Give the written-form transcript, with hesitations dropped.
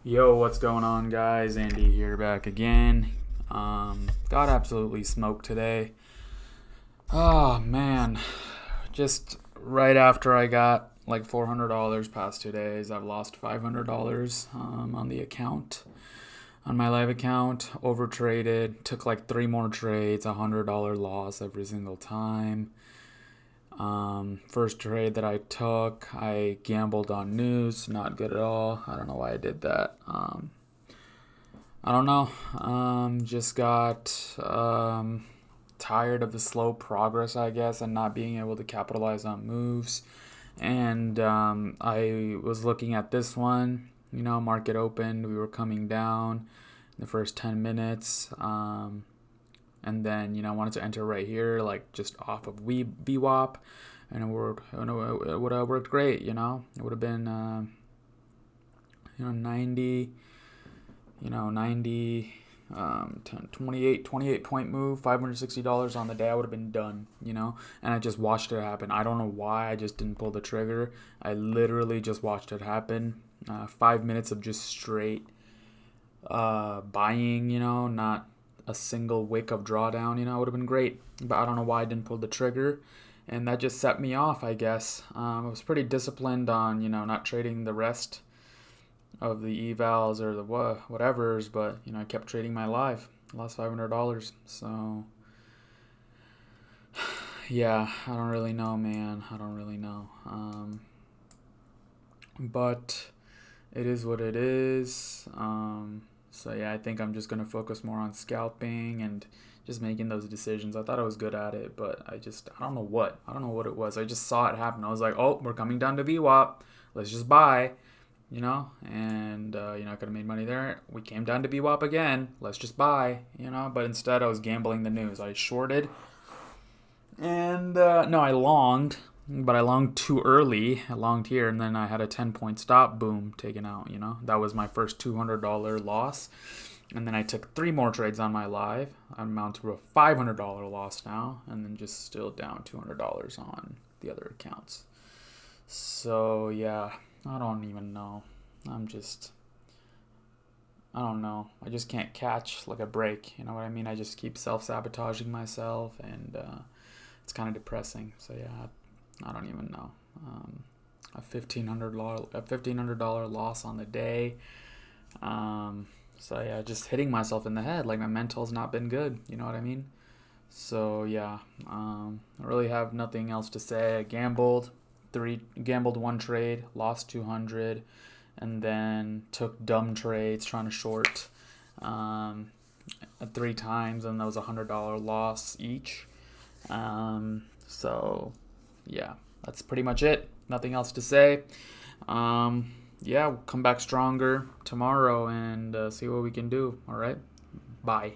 Yo, what's going on, guys? Andy here, back again. Got absolutely smoked today. Oh man, just right after I got like $400 past 2 days, I've lost $500 on the account, on my live account. Overtraded, took like three more trades, $100 loss every single time. First trade that I took, I gambled on news, not good at all. I don't know why I did that. I don't know. Just got tired of the slow progress, I guess, and not being able to capitalize on moves. And I was looking at this one. Market opened. We were coming down in the first 10 minutes. And then, I wanted to enter right here, like just off of VWAP. And it would have worked great, It would have been, 90. 90, 10, 28 point move, $560 on the day. I would have been done, and I just watched it happen. I don't know why I just didn't pull the trigger. I literally just watched it happen. 5 minutes of just straight buying, not a single wick of drawdown, it would have been great. But I don't know why I didn't pull the trigger. And that just set me off, I guess. I was pretty disciplined on, not trading the rest of the evals or the whatevers, but I kept trading my live. Lost $500. So yeah, I don't really know, man. I don't really know. But it is what it is. So yeah, I think I'm just gonna focus more on scalping and just making those decisions. I thought I was good at it, but I don't know what. I don't know what it was. I just saw it happen. I was like, oh, we're coming down to VWAP. Let's just buy. And I could have made money there. We came down to VWAP again. Let's just buy, But instead, I was gambling the news. I shorted, and no, I longed, but I longed too early. I longed here, and then I had a 10-point stop. Boom, taken out. That was my first $200 loss, and then I took three more trades on my live. I amount to a $500 loss now, and then just still down $200 on the other accounts. So yeah. I don't even know. I don't know. I just can't catch like a break. You know what I mean? I just keep self-sabotaging myself, and it's kind of depressing. So yeah, I don't even know. A $1,500 loss on the day. So yeah, just hitting myself in the head. Like my mental's not been good. You know what I mean? So yeah, I really have nothing else to say. I gambled one trade, lost 200, and then took dumb trades trying to short three times, and that was $100 loss each. So yeah, that's pretty much it. Nothing else to say. Yeah, we'll come back stronger tomorrow and see what we can do. All right, bye.